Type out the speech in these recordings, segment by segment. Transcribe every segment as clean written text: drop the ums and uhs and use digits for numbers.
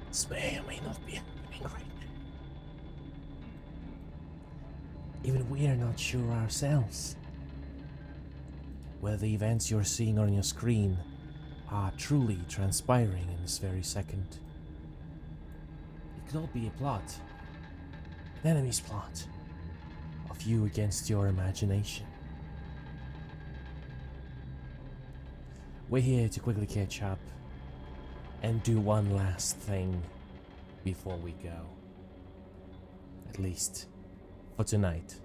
This may or may not be happening right now. Even we are not sure ourselves whether the events you're seeing on your screen are truly transpiring in this very second. It could all be a plot, an enemy's plot, of you against your imagination. We're here to quickly catch up and do one last thing before we go. At least for tonight.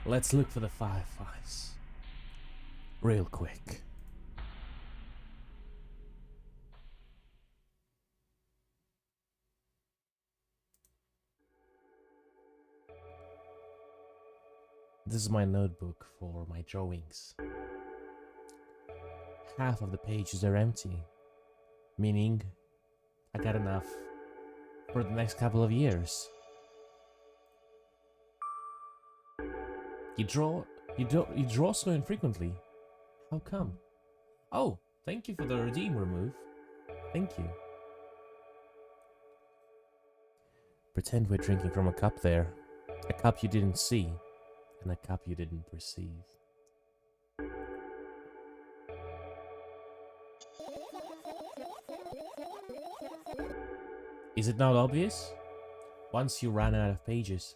Let's look for the fireflies. Real quick. This is my notebook for my drawings. Half of the pages are empty, meaning I got enough for the next couple of years. You draw so infrequently. How come? Oh, thank you for the redeem remove. Thank you. Pretend we're drinking from a cup there. A cup you didn't see, and a cup you didn't perceive. Is it not obvious? Once you run out of pages,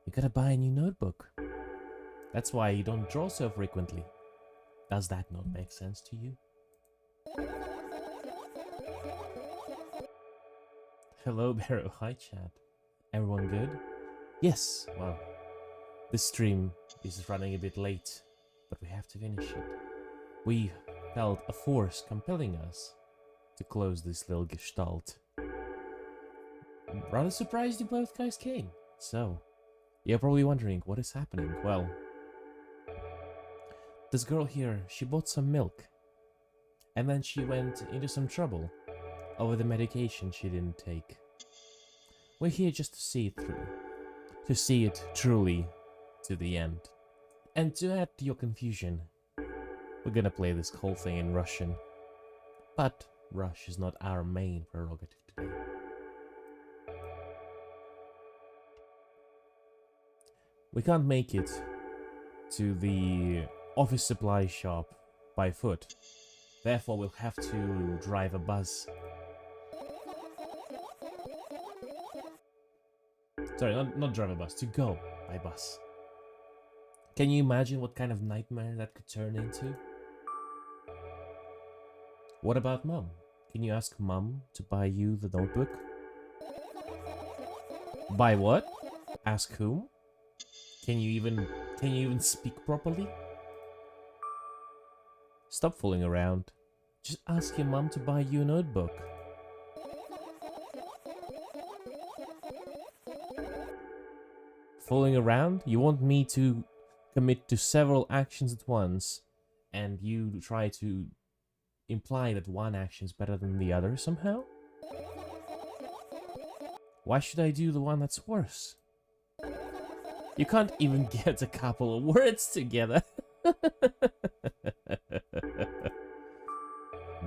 you gotta buy a new notebook. That's why you don't draw so frequently. Does that not make sense to you? Hello, Barrow. Hi, chat. Everyone good? Yes, well, this stream is running a bit late, but we have to finish it. We felt a force compelling us to close this little gestalt. I'm rather surprised you both guys came. So, you're probably wondering what is happening. Well, this girl here, she bought some milk, and then she went into some trouble over the medication she didn't take. We're here just to see it through, to see it truly to the end. And to add to your confusion, we're gonna play this whole thing in Russian. But Rush is not our main prerogative today. We can't make it to the office supply shop by foot. Therefore, we'll have to drive a bus. Sorry, not drive a bus, to go by bus. Can you imagine what kind of nightmare that could turn into? What about Mum? Can you ask Mum to buy you the notebook? Buy what? Ask whom? Can you even speak properly? Stop fooling around. Just ask your mum to buy you a notebook. Fooling around? You want me to commit to several actions at once, and you try to imply that one action is better than the other somehow? Why should I do the one that's worse? You can't even get a couple of words together.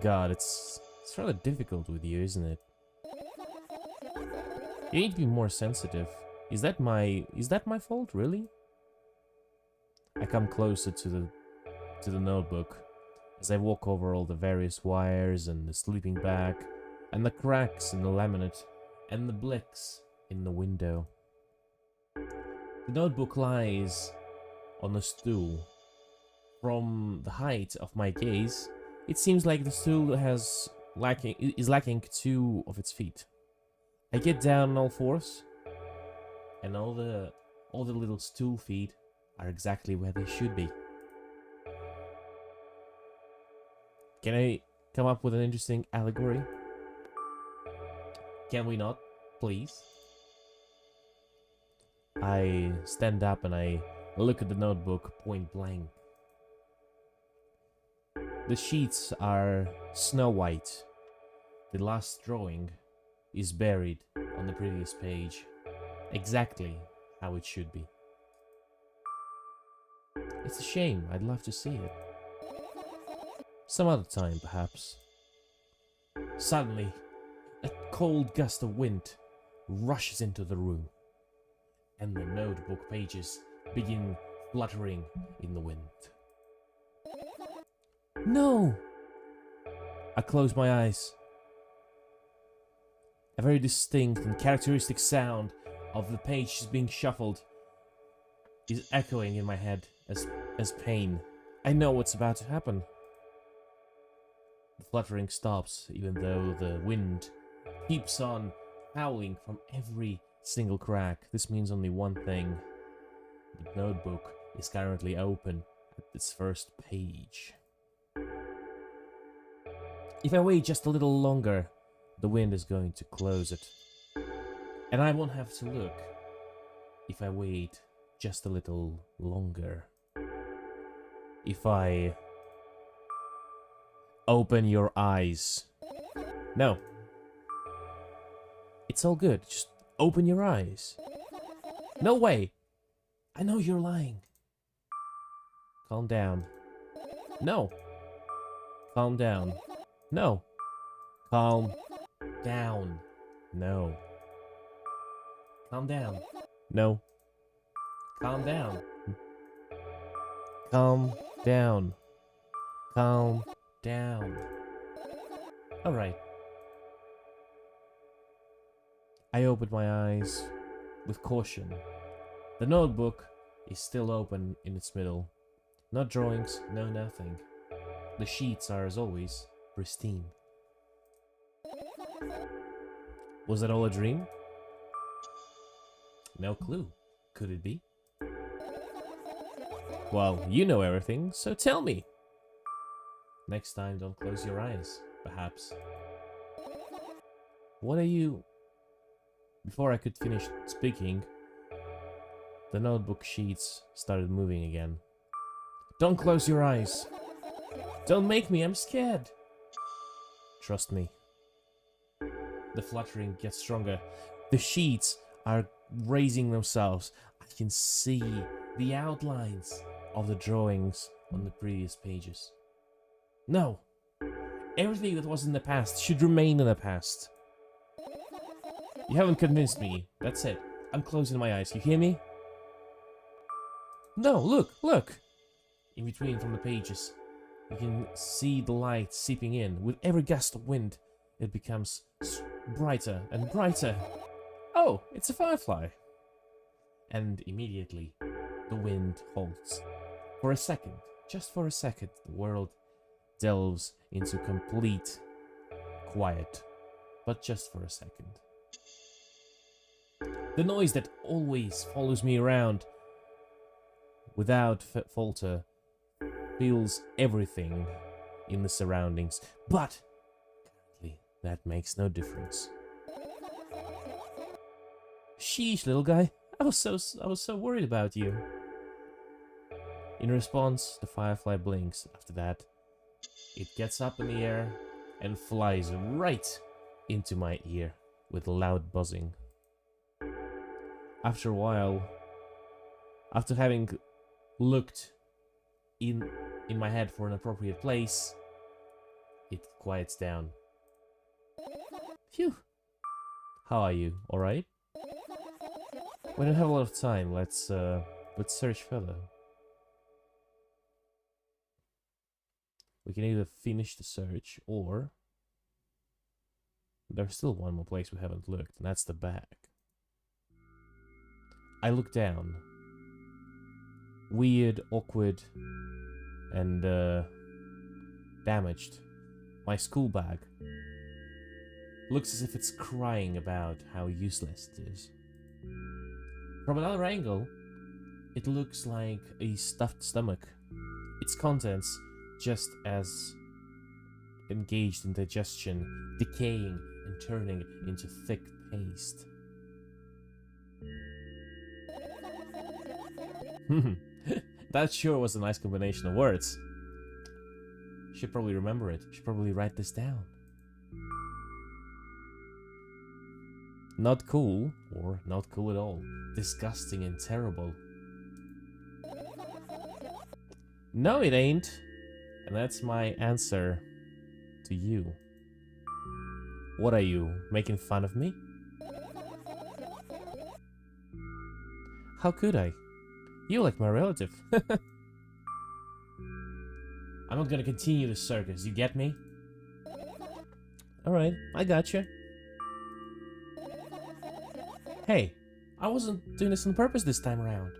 God, it's It's rather difficult with you, isn't it? You need to be more sensitive. Is that my fault, really? I come closer to the notebook as I walk over all the various wires and the sleeping bag and the cracks in the laminate and the blecks in the window. The notebook lies on a stool. From the height of my gaze, it seems like the stool is lacking 2 of its feet. I get down on all fours, and all the little stool feet are exactly where they should be. Can I come up with an interesting allegory? Can we not, please? I stand up and I look at the notebook point blank. The sheets are snow white. The last drawing is buried on the previous page, exactly how it should be. It's a shame, I'd love to see it. Some other time, perhaps. Suddenly, a cold gust of wind rushes into the room, and the notebook pages begin fluttering in the wind. No! I close my eyes. A very distinct and characteristic sound of the pages being shuffled is echoing in my head as pain. I know what's about to happen. The fluttering stops, even though the wind keeps on howling from every single crack. This means only one thing. The notebook is currently open at its first page. If I wait just a little longer, the wind is going to close it. And I won't have to look if I wait just a little longer. If I open your eyes. No. It's all good. Just open your eyes. No way. I know you're lying. Calm down. No. Calm down. No. Calm down. No. Calm down. No. Calm down. Calm down. Calm down. Alright. I opened my eyes with caution. The notebook is still open in its middle. No drawings, no nothing. The sheets are, as always, pristine. Was that all a dream? No clue. Could it be? Well, you know everything, so tell me. Next time, don't close your eyes, perhaps. What are you... Before I could finish speaking, the notebook sheets started moving again. Don't close your eyes. Don't make me, I'm scared. Trust me. The fluttering gets stronger. The sheets are raising themselves. I can see the outlines of the drawings on the previous pages. No. Everything that was in the past should remain in the past. You haven't convinced me. That's it. I'm closing my eyes. You hear me? No, look, look! In between from the pages, you can see the light seeping in. With every gust of wind, it becomes brighter and brighter. Oh, it's a firefly! And immediately, the wind halts. For a second, just for a second, the world delves into complete quiet. But just for a second. The noise that always follows me around without falter feels everything in the surroundings, but currently that makes no difference. Sheesh, little guy, I was so worried about you. In response, the firefly blinks. After that, it gets up in the air and flies right into my ear with loud buzzing. After a while, after having looked in my head for an appropriate place, it quiets down Phew. How are you? Alright? We don't have a lot of time. Let's search further. We can either finish the search or there's still one more place we haven't looked, and that's the bag. I look down. Weird, awkward, and damaged. My school bag looks as if it's crying about how useless it is. From another angle, it looks like a stuffed stomach. Its contents just as engaged in digestion, decaying and turning into thick paste. That sure was a nice combination of words. Should probably remember it. Should probably write this down. Not cool, or not cool at all. Disgusting and terrible. No, it ain't. And that's my answer to you. What are you, making fun of me? How could I? You're like my relative. I'm not gonna continue the circus, you get me? Alright, I gotcha. Hey, I wasn't doing this on purpose this time around.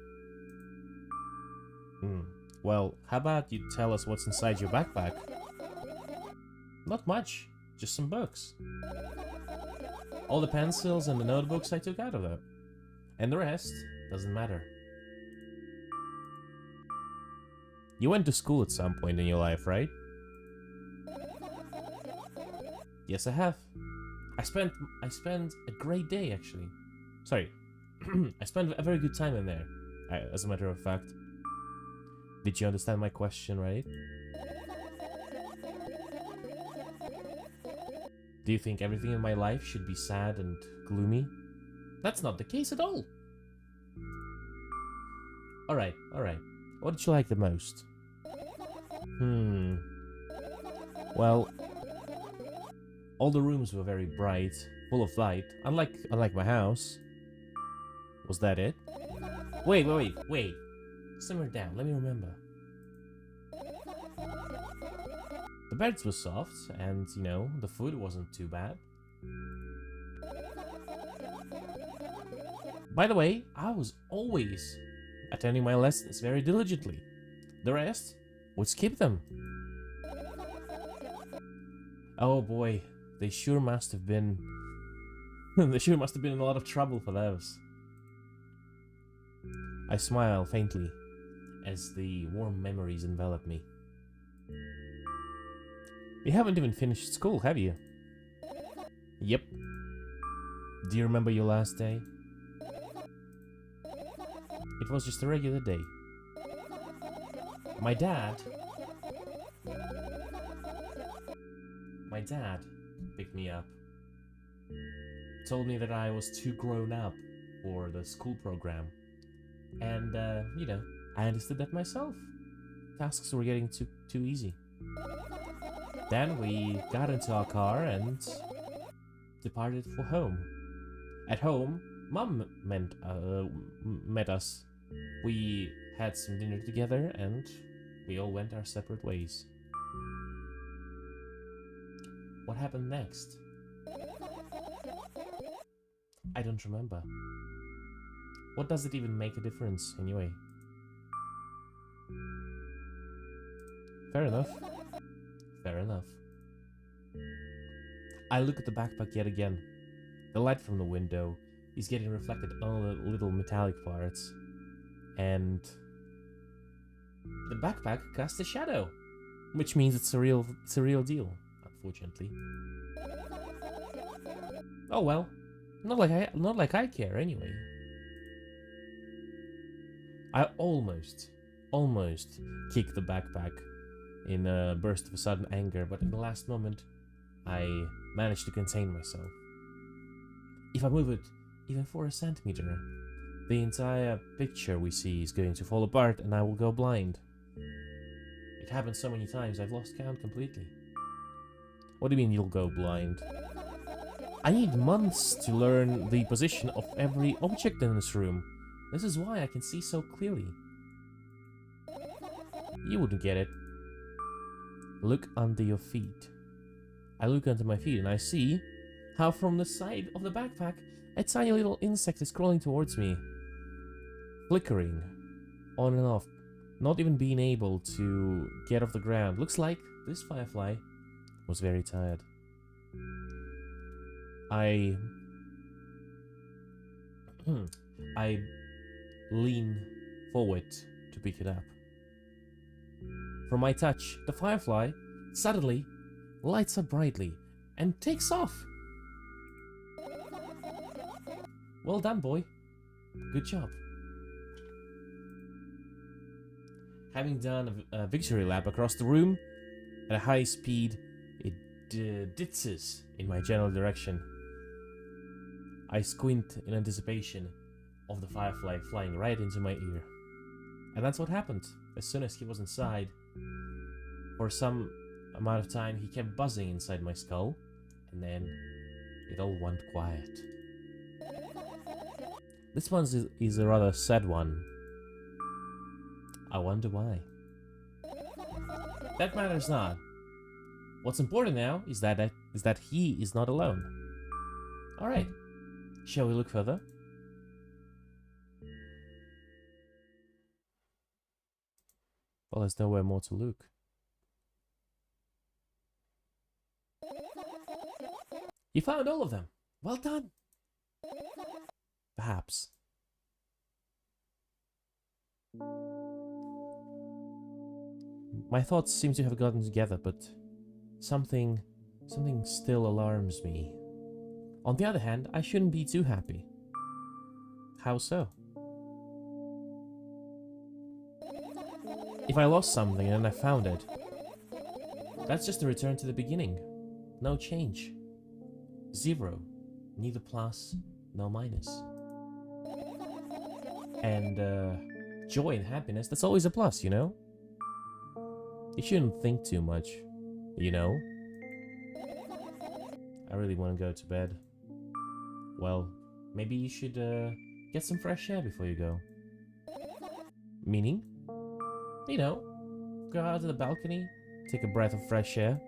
Well, how about you tell us what's inside your backpack? Not much, just some books. All the pencils and the notebooks I took out of that. And the rest doesn't matter. You went to school at some point in your life, right? Yes, I have. I spent a great day, actually. Sorry. I spent a very good time in there, as a matter of fact. Did you understand my question, right? Do you think everything in my life should be sad and gloomy? That's not the case at all. Alright, alright. What did you like the most? Well, all the rooms were very bright, full of light, unlike my house. Was that it? Wait. Simmer down, let me remember. The beds were soft, and, you know, the food wasn't too bad. By the way, I was always attending my lessons very diligently. The rest would skip them. Oh boy, they sure must have been... they sure must have been in a lot of trouble for those. I smile faintly as the warm memories envelop me. You haven't even finished school, have you? Yep. Do you remember your last day? It was just a regular day. My dad picked me up. Told me that I was too grown up for the school program. And, you know, I understood that myself. Tasks were getting too easy. Then we got into our car and departed for home. At home, Mom met us. We had some dinner together and we all went our separate ways. What happened next? I don't remember. What does it even make a difference, anyway? Fair enough. Fair enough. I look at the backpack yet again. The light from the window is getting reflected on all the little metallic parts. And the backpack casts a shadow, which means it's a real deal, unfortunately. Oh well, not like I care anyway. I almost kicked the backpack in a burst of sudden anger, but in the last moment, I managed to contain myself. If I move it even for a centimeter, the entire picture we see is going to fall apart and I will go blind. It happened so many times, I've lost count completely. What do you mean you'll go blind? I need months to learn the position of every object in this room. This is why I can see so clearly. You wouldn't get it. Look under your feet. I look under my feet and I see how from the side of the backpack a tiny little insect is crawling towards me. Flickering on and off, not even being able to get off the ground. Looks like this firefly was very tired. I lean forward to pick it up. From my touch, the firefly suddenly lights up brightly and takes off. Well done, boy. Good job. Having done a victory lap across the room at a high speed, it ditses in my general direction. I squint in anticipation of the firefly flying right into my ear. And that's what happened. As soon as he was inside, for some amount of time he kept buzzing inside my skull, and then it all went quiet. This one is a rather sad one. I wonder why. That matters not. What's important now is that he is not alone. Alright. Shall we look further? Well, there's nowhere more to look. You found all of them. Well done. Perhaps. My thoughts seem to have gotten together, but something still alarms me. On the other hand, I shouldn't be too happy. How so? If I lost something and I found it, that's just a return to the beginning. No change. Zero. Neither plus, nor minus. And joy and happiness, that's always a plus, you know? You shouldn't think too much, you know? I really want to go to bed. Well, maybe you should get some fresh air before you go. Meaning? You know, go out to the balcony, take a breath of fresh air.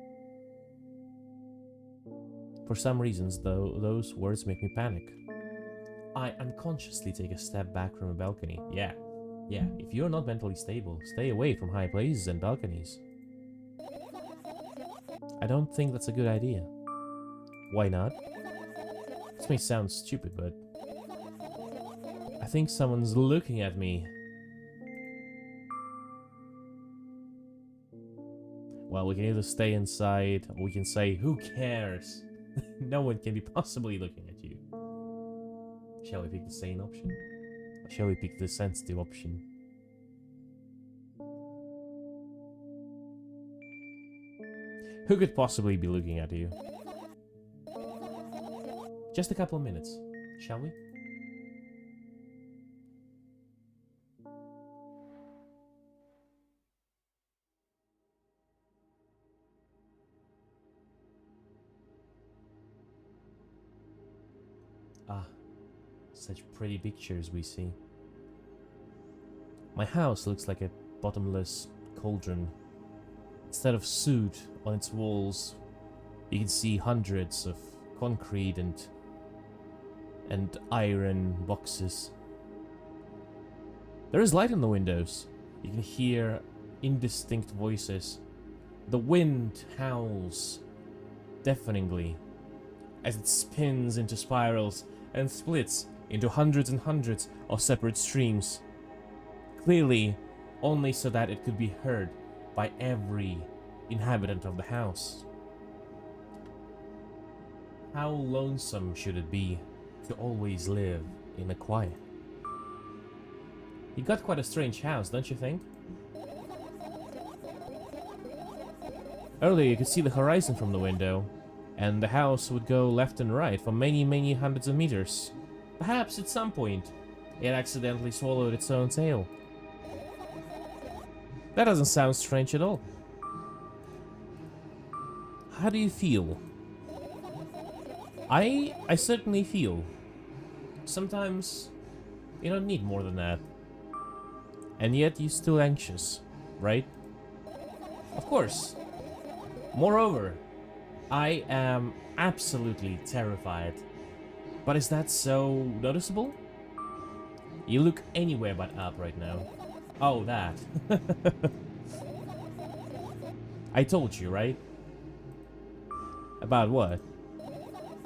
For some reasons, though, those words make me panic. I unconsciously take a step back from a balcony. Yeah, if you're not mentally stable, stay away from high places and balconies. I don't think that's a good idea. Why not? This may sound stupid, but I think someone's looking at me. Well, we can either stay inside, or we can say, who cares? No one can be possibly looking at you. Shall we pick the sane option? Or shall we pick the sensitive option? Who could possibly be looking at you? Just a couple of minutes, shall we? Ah, such pretty pictures we see. My house looks like a bottomless cauldron. Instead of soot on its walls, you can see hundreds of concrete and iron boxes. There is light in the windows. You can hear indistinct voices. The wind howls deafeningly as it spins into spirals and splits into hundreds and hundreds of separate streams. Clearly, only so that it could be heard by every inhabitant of the house. How lonesome should it be to always live in a quiet? You got quite a strange house, don't you think? Earlier you could see the horizon from the window, and the house would go left and right for many, many hundreds of meters. Perhaps at some point it accidentally swallowed its own tail. That doesn't sound strange at all. How do you feel? I certainly feel. Sometimes you don't need more than that. And yet you're still anxious, right? Of course. Moreover, I am absolutely terrified. But is that so noticeable? You look anywhere but up right now. Oh, that. I told you, right? About what?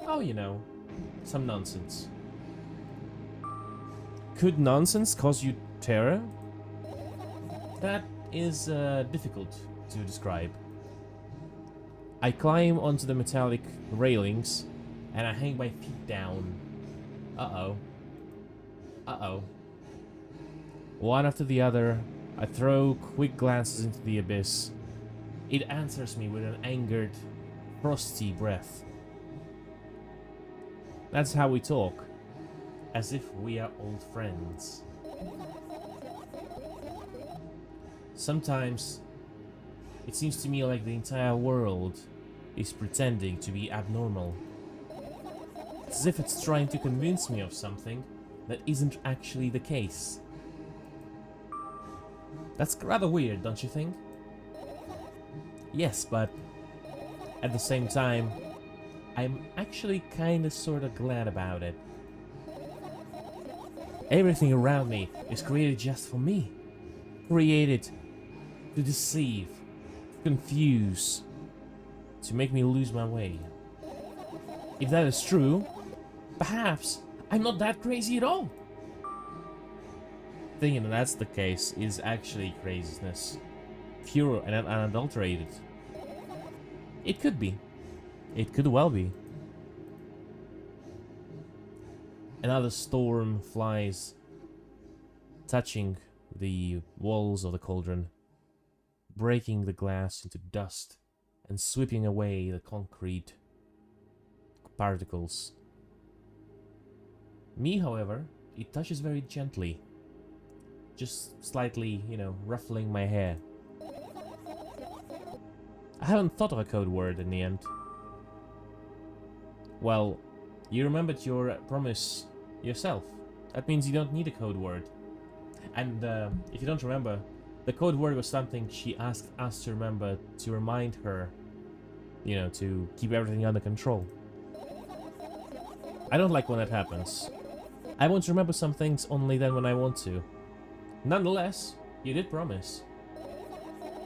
Oh, you know, some nonsense. Could nonsense cause you terror? That is difficult to describe. I climb onto the metallic railings and I hang my feet down. Uh-oh. Uh-oh. One after the other, I throw quick glances into the abyss. It answers me with an angered, frosty breath. That's how we talk, as if we are old friends. Sometimes, it seems to me like the entire world is pretending to be abnormal. It's as if it's trying to convince me of something that isn't actually the case. That's rather weird, don't you think? Yes, but at the same time, I'm actually kinda sorta glad about it. Everything around me is created just for me. Created to deceive, confuse, to make me lose my way. If that is true, perhaps I'm not that crazy at all. Thinking that that's the case is actually craziness. Pure and unadulterated. It could be. It could well be. Another storm flies, touching the walls of the cauldron, breaking the glass into dust and sweeping away the concrete particles. Me, however, it touches very gently, just slightly, you know, ruffling my hair. I haven't thought of a code word in the end. Well, you remembered your promise yourself. That means you don't need a code word. And if you don't remember, the code word was something she asked us to remember to remind her, you know, to keep everything under control. I don't like when that happens. I want to remember some things only then when I want to. Nonetheless, you did promise.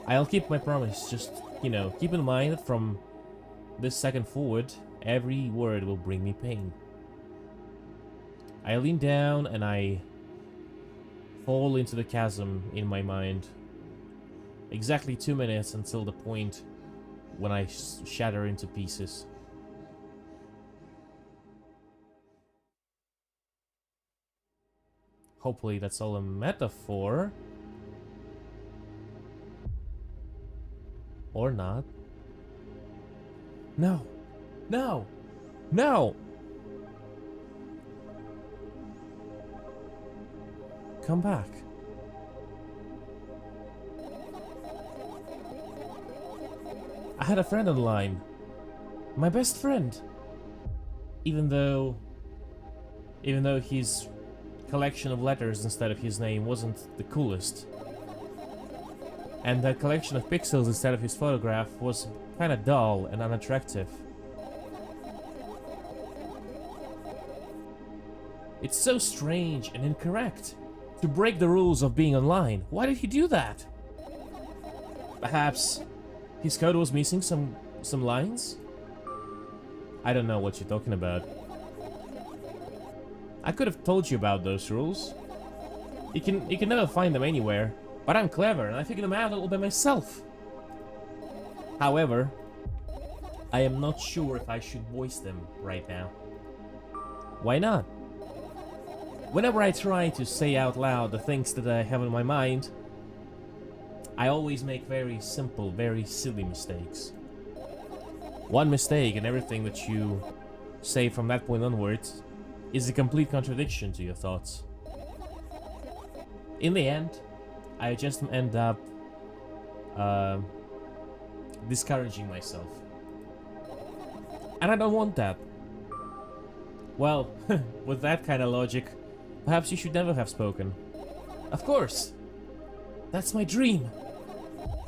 I'll keep my promise, just, you know, keep in mind that from this second forward, every word will bring me pain. I lean down and I fall into the chasm in my mind. Exactly 2 minutes until the point when I shatter into pieces. Hopefully that's all a metaphor. Or not. No! No! No! Come back. I had a friend online. My best friend. Even though his collection of letters instead of his name wasn't the coolest. And that collection of pixels instead of his photograph was kinda dull and unattractive. It's so strange and incorrect to break the rules of being online. Why did he do that? Perhaps his code was missing some lines? I don't know what you're talking about. I could have told you about those rules. You can never find them anywhere, but I'm clever and I figured them out a little bit myself. However, I am not sure if I should voice them right now. Why not? Whenever I try to say out loud the things that I have in my mind, I always make very simple, very silly mistakes. One mistake and everything that you say from that point onwards is a complete contradiction to your thoughts. In the end, I just end up discouraging myself. And I don't want that. Well, with that kind of logic, perhaps you should never have spoken. Of course! That's my dream!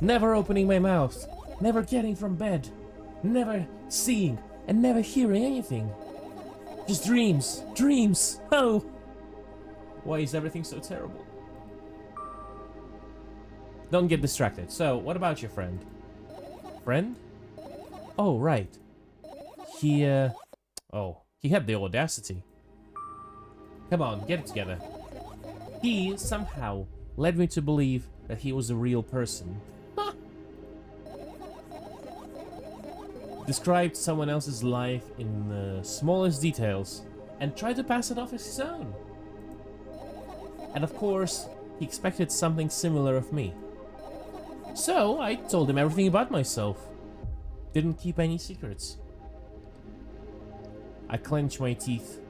Never opening my mouth, never getting from bed, never seeing and never hearing anything. Just dreams, dreams! Oh! Why is everything so terrible? Don't get distracted. So, what about your friend? Friend? Oh, right. He had the audacity. Come on, get it together. He somehow led me to believe that he was a real person. Described someone else's life in the smallest details and tried to pass it off as his own. And of course, he expected something similar of me. So I told him everything about myself. Didn't keep any secrets. I clench my teeth.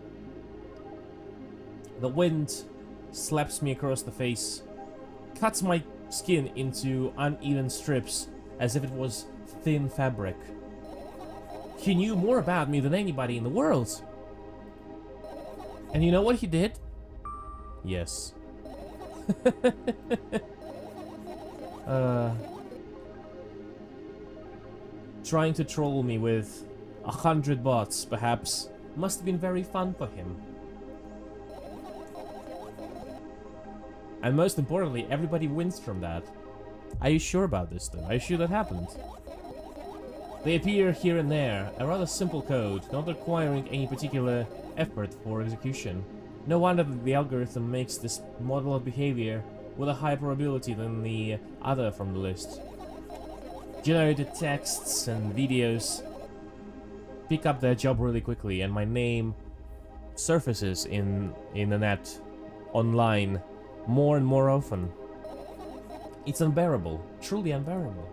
The wind slaps me across the face, cuts my skin into uneven strips as if it was thin fabric. He knew more about me than anybody in the world. And you know what he did? Yes. Trying to troll me with 100 bots, perhaps, must have been very fun for him. And most importantly, everybody wins from that. Are you sure about this, though? Are you sure that happened? They appear here and there, a rather simple code, not requiring any particular effort for execution. No wonder that the algorithm makes this model of behavior with a higher probability than the other from the list. Generated texts and videos pick up their job really quickly, and my name surfaces in the net, online, more and more often. It's unbearable, truly unbearable.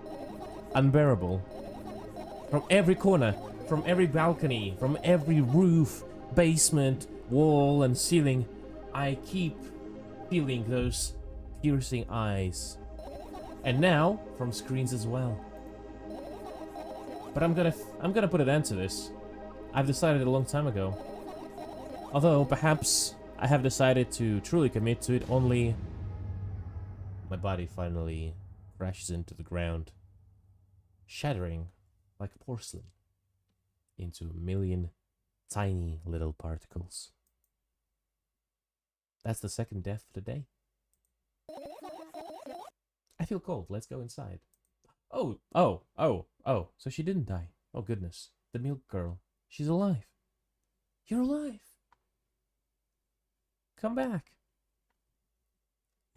Unbearable. From every corner, from every balcony, from every roof, basement, wall and ceiling, I keep feeling those piercing eyes. And now, from screens as well. But I'm gonna put an end to this. I've decided a long time ago. Although, perhaps, I have decided to truly commit to it only... My body finally crashes into the ground, shattering like porcelain into a million tiny little particles. That's the second death of the day. I feel cold. Let's go inside. Oh, so she didn't die. Oh goodness. The milk girl. She's alive. You're alive. Come back.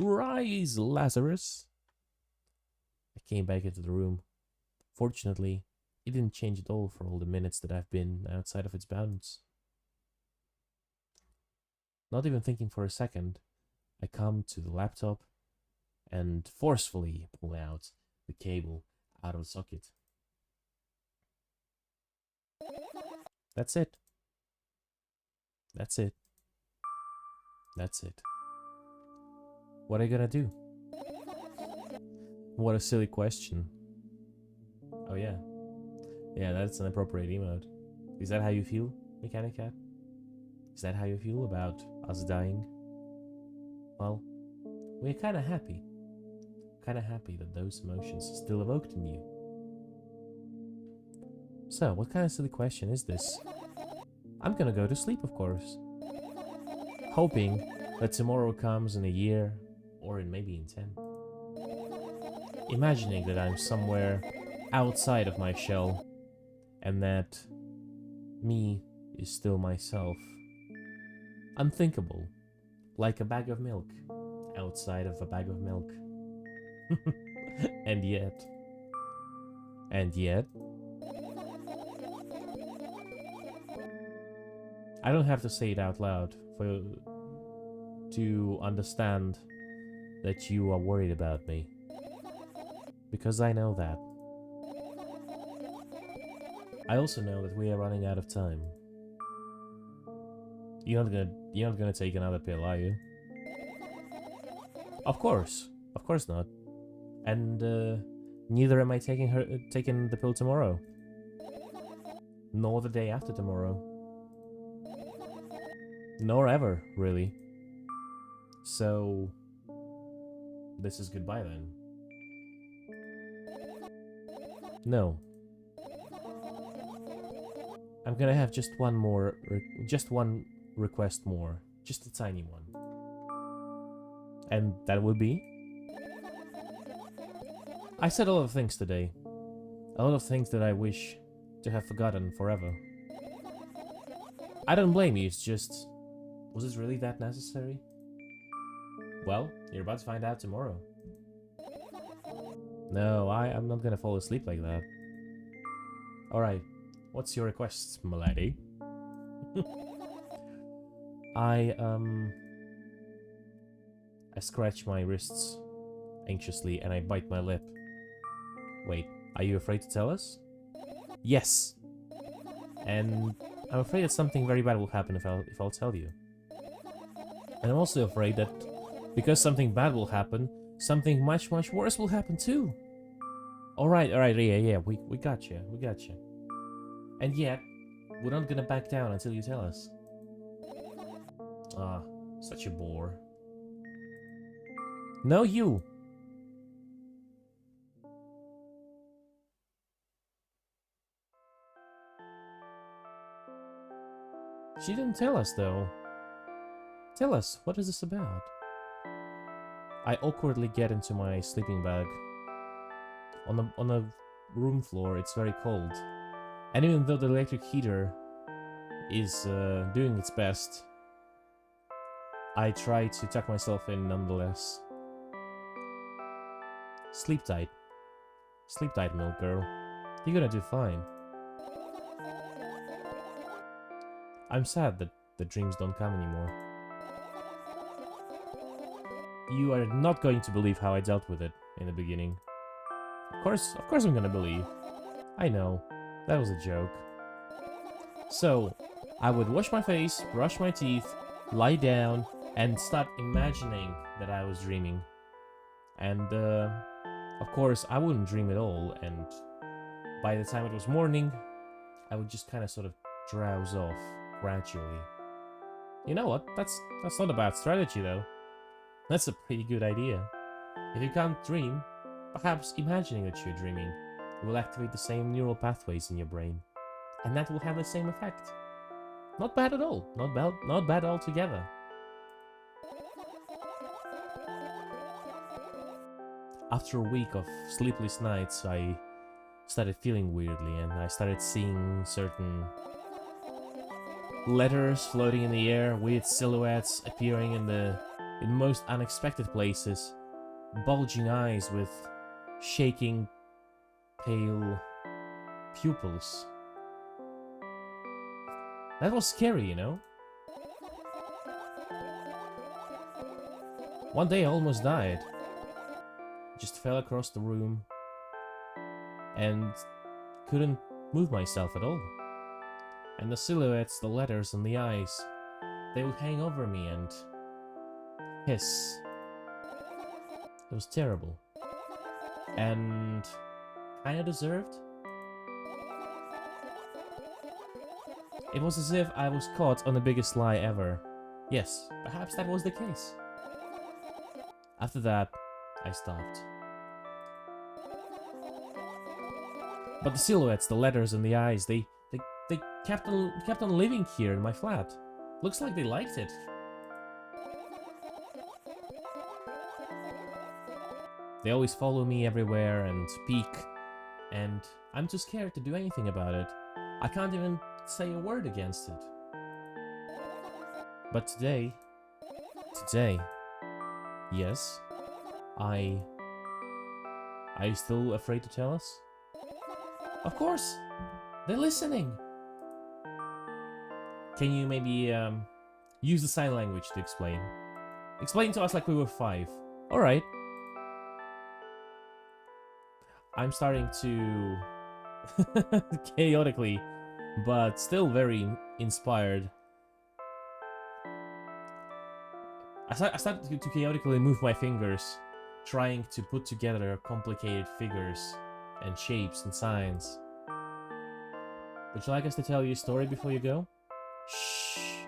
Rise, Lazarus. I came back into the room. Fortunately, it didn't change at all for all the minutes that I've been outside of its bounds. Not even thinking for a second, I come to the laptop and forcefully pull out the cable out of the socket. That's it. That's it. That's it. What are you gonna do? What a silly question. Oh yeah. Yeah, that's an appropriate emote. Is that how you feel, Mechanic Cat? Is that how you feel about us dying? Well, we're kinda happy. Kinda happy that those emotions are still evoked in you. So, what kind of silly question is this? I'm gonna go to sleep, of course. Hoping that tomorrow comes in a year, or in maybe in 10. Imagining that I'm somewhere outside of my shell, and that me is still myself. Unthinkable, like a bag of milk outside of a bag of milk. and yet, I don't have to say it out loud for you to understand that you are worried about me. Because I know that. I also know that we are running out of time. You're not gonna take another pill, are you? Of course not. And neither am I taking the pill tomorrow. Nor the day after tomorrow. Nor ever, really. So... this is goodbye then. No. I'm gonna have just one more... just one request more. Just a tiny one. And that would be... I said a lot of things today. A lot of things that I wish to have forgotten forever. I don't blame you, it's just... was it really that necessary? Well, you're about to find out tomorrow. No, I'm not gonna fall asleep like that. Alright, what's your request, m'lady? I scratch my wrists anxiously and I bite my lip. Wait, are you afraid to tell us? Yes! And I'm afraid that something very bad will happen if I'll tell you. And I'm also afraid that because something bad will happen, something much worse will happen too. Alright, yeah, we got you. And yet, we're not gonna back down until you tell us. Ah, such a bore. No, you! She didn't tell us, though. Tell us, what is this about? I awkwardly get into my sleeping bag. On the room floor, it's very cold. And even though the electric heater is doing its best, I try to tuck myself in nonetheless. Sleep tight. Sleep tight, milk girl. You're gonna do fine. I'm sad that the dreams don't come anymore. You are not going to believe how I dealt with it in the beginning. Of course I'm gonna believe. I know, that was a joke. So, I would wash my face, brush my teeth, lie down, and start imagining that I was dreaming. And, of course, I wouldn't dream at all, and by the time it was morning, I would just kind of sort of drowse off, gradually. You know what, that's not a bad strategy, though. That's a pretty good idea. If you can't dream, perhaps imagining that you're dreaming will activate the same neural pathways in your brain, and that will have the same effect. Not bad at all. Not bad altogether. After a week of sleepless nights, I started feeling weirdly, and I started seeing certain letters floating in the air, weird silhouettes appearing in most unexpected places, bulging eyes with shaking, pale pupils. That was scary, you know? One day I almost died. Just fell across the room and couldn't move myself at all. And the silhouettes, the letters, and the eyes, they would hang over me and hiss. It was terrible. And kinda deserved. It was as if I was caught on the biggest lie ever. Yes, perhaps that was the case. After that, I stopped. But the silhouettes, the letters, and the eyes, they kept on living here in my flat. Looks like they liked it. They always follow me everywhere and peek, and I'm too scared to do anything about it. I can't even say a word against it. But today, yes, are you still afraid to tell us? Of course! They're listening! Can you maybe, use the sign language to explain? Explain to us like we were 5. Alright. I'm starting to... chaotically, but still very inspired. I started to chaotically move my fingers, trying to put together complicated figures and shapes and signs. Would you like us to tell you a story before you go? Shh.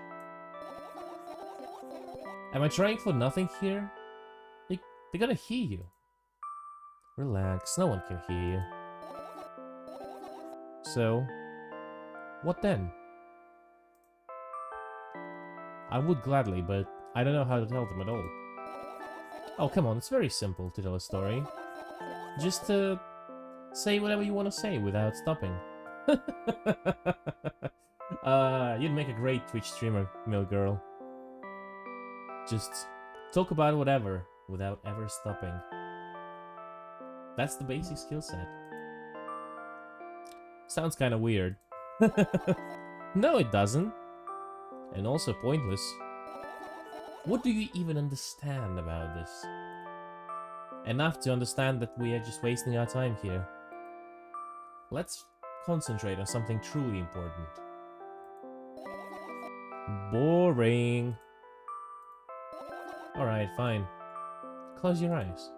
Am I trying for nothing here? They gotta hear you. Relax, no one can hear you. So, what then? I would gladly, but I don't know how to tell them at all. Oh, come on, it's very simple to tell a story. Just say whatever you want to say without stopping. You'd make a great Twitch streamer, Mill Girl. Just talk about whatever without ever stopping. That's the basic skill set. Sounds kind of weird. No, it doesn't. And also pointless. What do you even understand about this? Enough to understand that we are just wasting our time here. Let's concentrate on something truly important. Boring. Alright, fine. Close your eyes.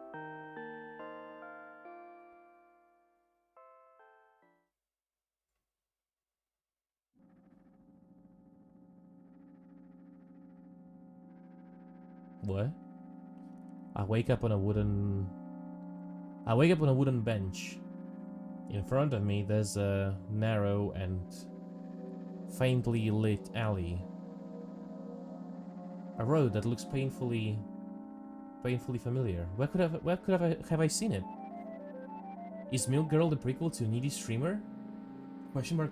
What? I wake up on a wooden bench. In front of me there's a narrow and faintly lit alley. A road that looks painfully familiar. Where could have I seen it? Is Milk Girl the prequel to Needy Streamer? Question mark.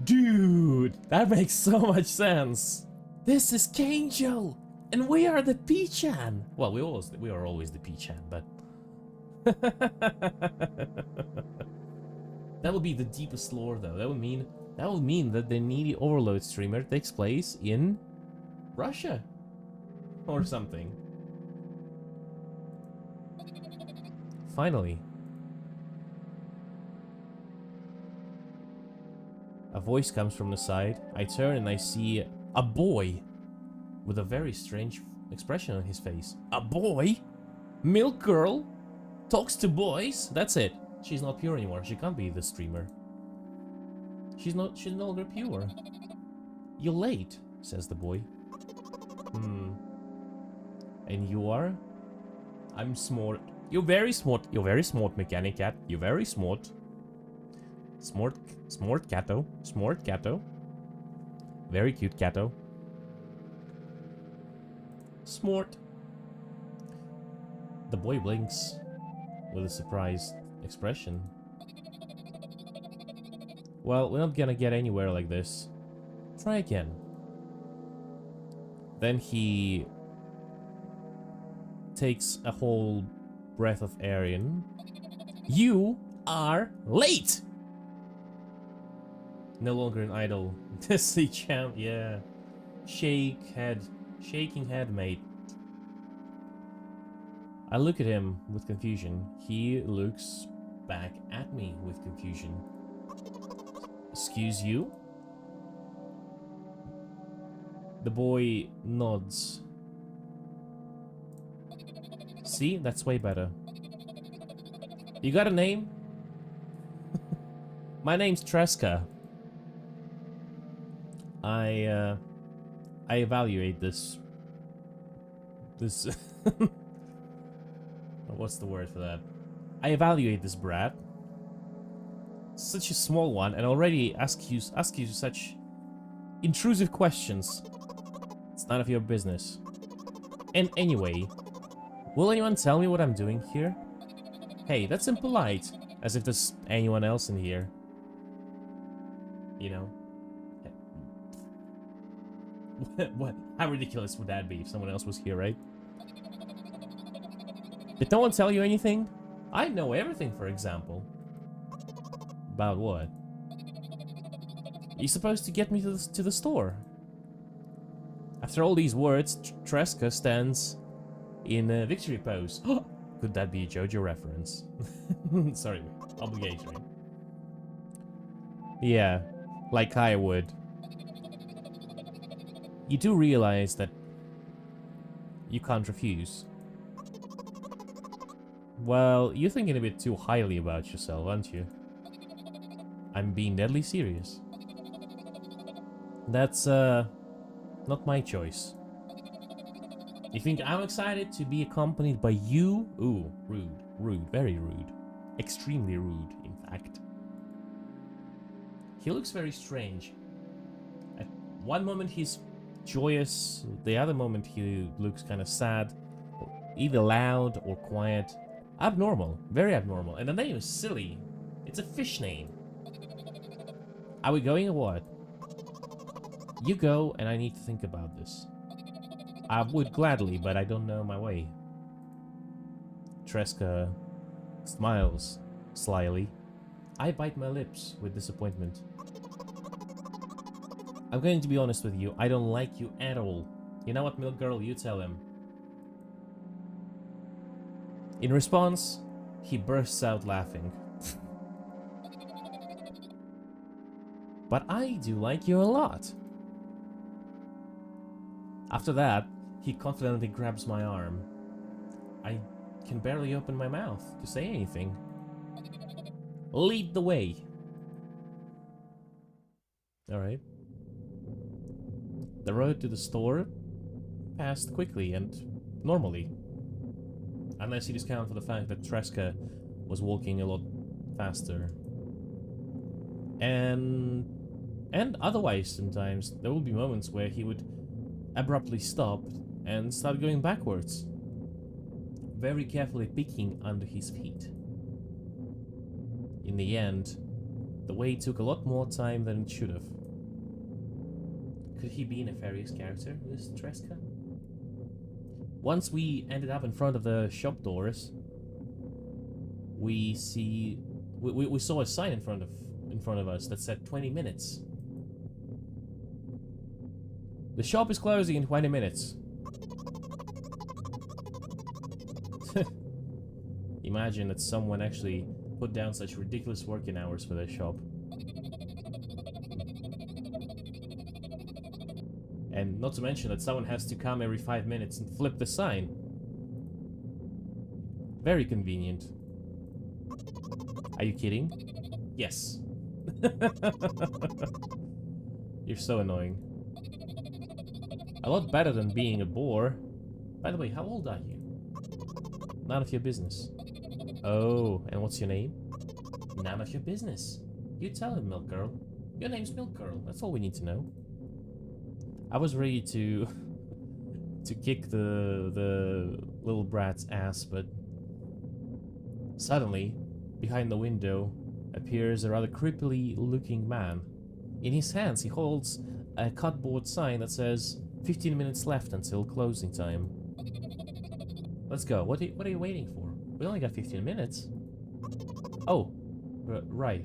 Dude, that makes so much sense. This is Kangel, and we are the P-chan. Well, we are always the P-chan, but that would be the deepest lore, though. That would mean that the Needy Overload streamer takes place in Russia or something. Finally. A voice comes from the side. I turn and I see a boy with a very strange expression on his face. A boy? Milk Girl? Talks to boys? That's it. She's not pure anymore. She can't be the streamer. She's no longer pure. You're late, says the boy. And you are? I'm smart. You're very smart. You're very smart, Mechanic Cat. You're very smart. Smart Catto. Smart Catto. Very cute Catto. Smart. The boy blinks with a surprised expression. Well, we're not gonna get anywhere like this. Try again. Then he takes a whole breath of air in. You are late! No longer an idol. Desi champ, yeah. Shaking head, mate. I look at him with confusion. He looks back at me with confusion. Excuse you? The boy nods. See? That's way better. You got a name? My name's Tresca. I evaluate this what's the word for that? I evaluate this brat. Such a small one, and already ask you such intrusive questions. It's none of your business. And anyway, will anyone tell me what I'm doing here? Hey, that's impolite. As if there's anyone else in here. You know? What? How ridiculous would that be if someone else was here, right? Did no one tell you anything? I know everything, for example. About what? You're supposed to get me to the store. After all these words, Tresca stands in a victory pose. Could that be a JoJo reference? Sorry, obligatory. Yeah, like I would. You do realize that you can't refuse. Well, you're thinking a bit too highly about yourself, aren't you? I'm being deadly serious. That's, not my choice. You think I'm excited to be accompanied by you? Ooh, rude. Rude. Very rude. Extremely rude, in fact. He looks very strange. At one moment he's joyous, the other moment he looks kind of sad. Either loud or quiet. Abnormal. Very abnormal. And the name is silly. It's a fish name. Are we going or what? You go, and I need to think about this. I would gladly, but I don't know my way. Tresca smiles slyly. I bite my lips with disappointment. I'm going to be honest with you, I don't like you at all. You know what, Milk Girl? You tell him. In response, he bursts out laughing. But I do like you a lot. After that, he confidently grabs my arm. I can barely open my mouth to say anything. Lead the way. Alright. The road to the store passed quickly and normally. Unless you discount for the fact that Tresca was walking a lot faster. And otherwise sometimes there will be moments where he would abruptly stop and start going backwards, very carefully peeking under his feet. In the end, the way took a lot more time than it should have. Could he be a nefarious character, this Tresca? Once we ended up in front of the shop doors, we saw a sign in front of us that said 20 minutes. The shop is closing in 20 minutes. Imagine that someone actually put down such ridiculous working hours for their shop. And not to mention that someone has to come every 5 minutes and flip the sign. Very convenient. Are you kidding? Yes. You're so annoying. A lot better than being a bore. By the way, how old are you? None of your business. Oh, and what's your name? None of your business. You tell him, Milk Girl. Your name's Milk Girl. That's all we need to know. I was ready to kick the little brat's ass, but suddenly, behind the window, appears a rather creepily looking man. In his hands, he holds a cardboard sign that says 15 minutes left until closing time. Let's go. What are you waiting for? We only got 15 minutes. Oh, right.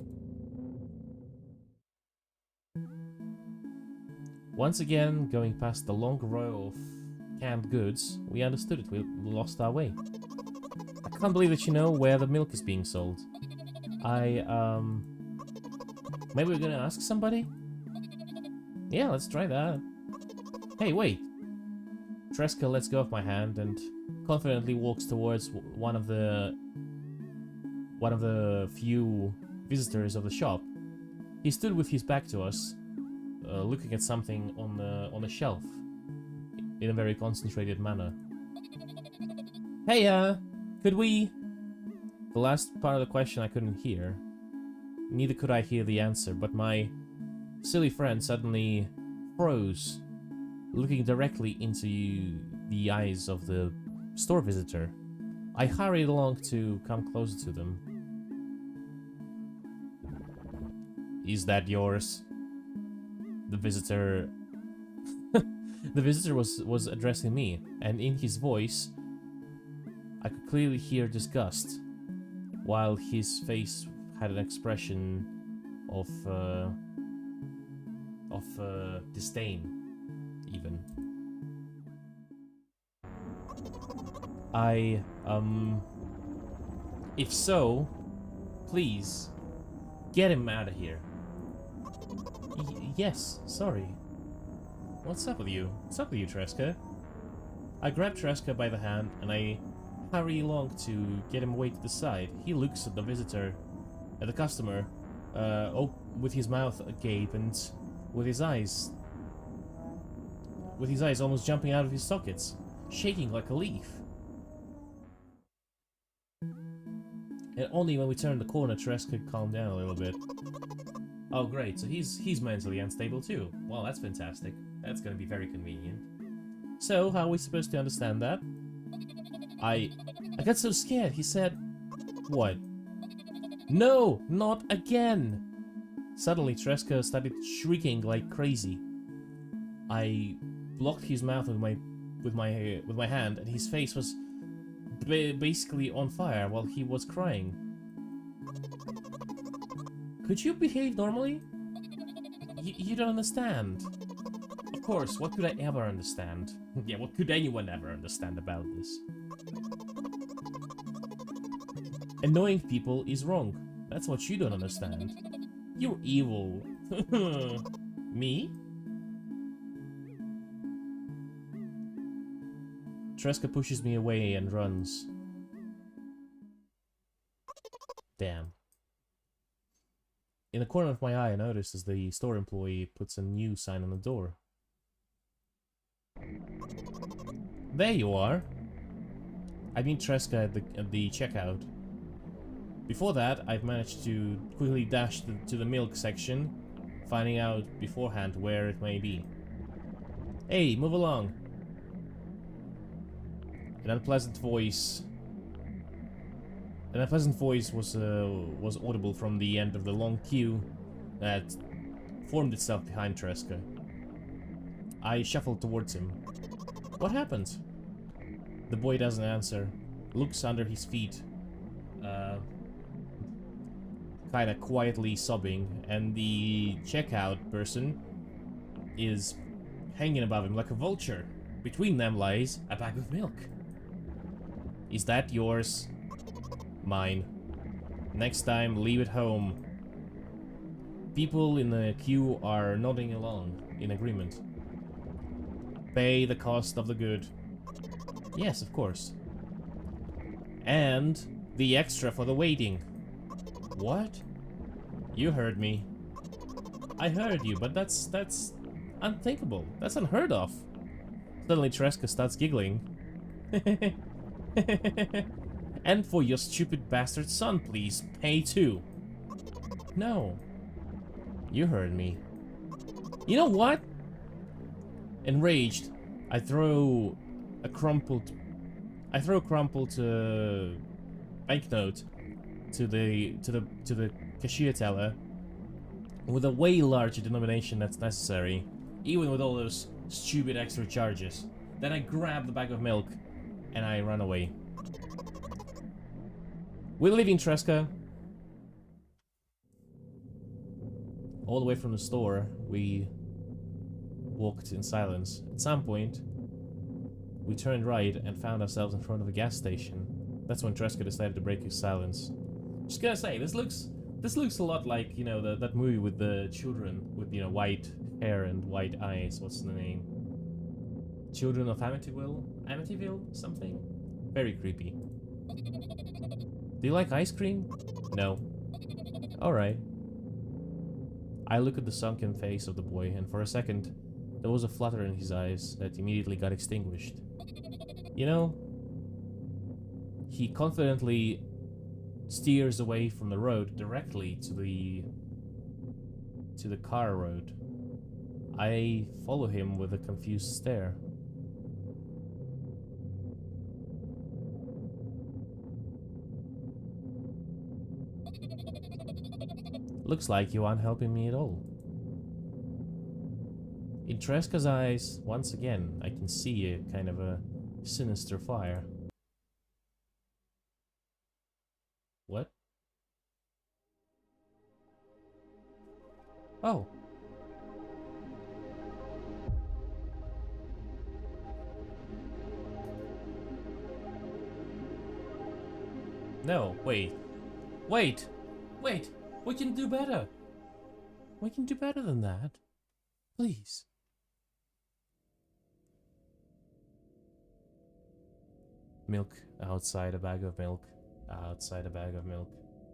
Once again, going past the long row of canned goods, we understood it. We lost our way. I can't believe that you know where the milk is being sold. Maybe we're gonna ask somebody? Yeah, let's try that. Hey, wait! Tresca lets go of my hand and confidently walks towards one of the few visitors of the shop. He stood with his back to us, looking at something on the shelf in a very concentrated manner. Hey, could we... The last part of the question I couldn't hear. Neither could I hear the answer, but my silly friend suddenly froze, looking directly into the eyes of the store visitor. I hurried along to come closer to them. Is that yours? The visitor... The visitor was addressing me, and in his voice, I could clearly hear disgust, while his face had an expression of disdain, even. If so, please, get him out of here. Yes, sorry. What's up with you? What's up with you, Tresca? I grab Tresca by the hand, and I hurry along to get him away to the side. He looks at the visitor, at the customer, with his mouth agape and with his eyes almost jumping out of his sockets. shaking like a leaf. And only when we turned the corner, Tereska could calm down a little bit. Oh great, so he's mentally unstable too. Well, that's fantastic. That's gonna be very convenient. So, how are we supposed to understand that? I got so scared, he said... What? No! Not again! Suddenly, Tereska started shrieking like crazy. I blocked his mouth with my hand, and his face was basically on fire while he was crying. Could you behave normally? You don't understand. Of course, what could I ever understand? Yeah, what could anyone ever understand about this? Annoying people is wrong. That's what you don't understand. You're evil. Me? Tereska pushes me away and runs. Damn. In the corner of my eye, I noticed as the store employee puts a new sign on the door. There you are! I meet Tereska at the checkout. Before that, I've managed to quickly dash to the milk section, finding out beforehand where it may be. Hey, move along! An unpleasant voice was audible from the end of the long queue that formed itself behind Tereska. I shuffled towards him. What happened? The boy doesn't answer, looks under his feet, kinda quietly sobbing, and the checkout person is hanging above him like a vulture. Between them lies a bag of milk. Is that yours? Mine. Next time, leave it home. People in the queue are nodding along, in agreement. Pay the cost of the good. Yes, of course. And the extra for the waiting. What? You heard me. I heard you, but that's unthinkable. That's unheard of. Suddenly Tereska starts giggling. And for your stupid bastard son, please, pay too. No. You heard me. You know what? Enraged, I throw a crumpled banknote to the cashier teller with a way larger denomination that's necessary, even with all those stupid extra charges. Then I grab the bag of milk and I run away. We're leaving, Tereska. All the way from the store, we walked in silence. At some point, we turned right and found ourselves in front of a gas station. That's when Tereska decided to break his silence. Just gonna say, this looks a lot like, you know, that movie with the children with, you know, white hair and white eyes. What's the name? Children of Amityville? Amityville? Something? Very creepy. Do you like ice cream? No. Alright. I look at the sunken face of the boy, and for a second, there was a flutter in his eyes that immediately got extinguished. You know, he confidently steers away from the road directly to the car road. I follow him with a confused stare. Looks like you aren't helping me at all. In Tereska's eyes, once again, I can see a kind of a sinister fire. What? Oh. No, wait. Wait! Wait! We can do better! We can do better than that. Please. Milk outside a bag of milk. Outside a bag of milk.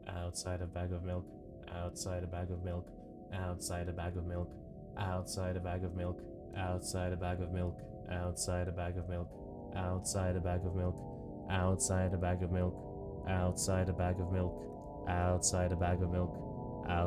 Outside a bag of milk. Outside a bag of milk. Outside a bag of milk. Outside a bag of milk. Outside a bag of milk. Outside a bag of milk. outside a bag of milk, outside a bag of milk, outside a bag of milk, outside a bag of milk, outside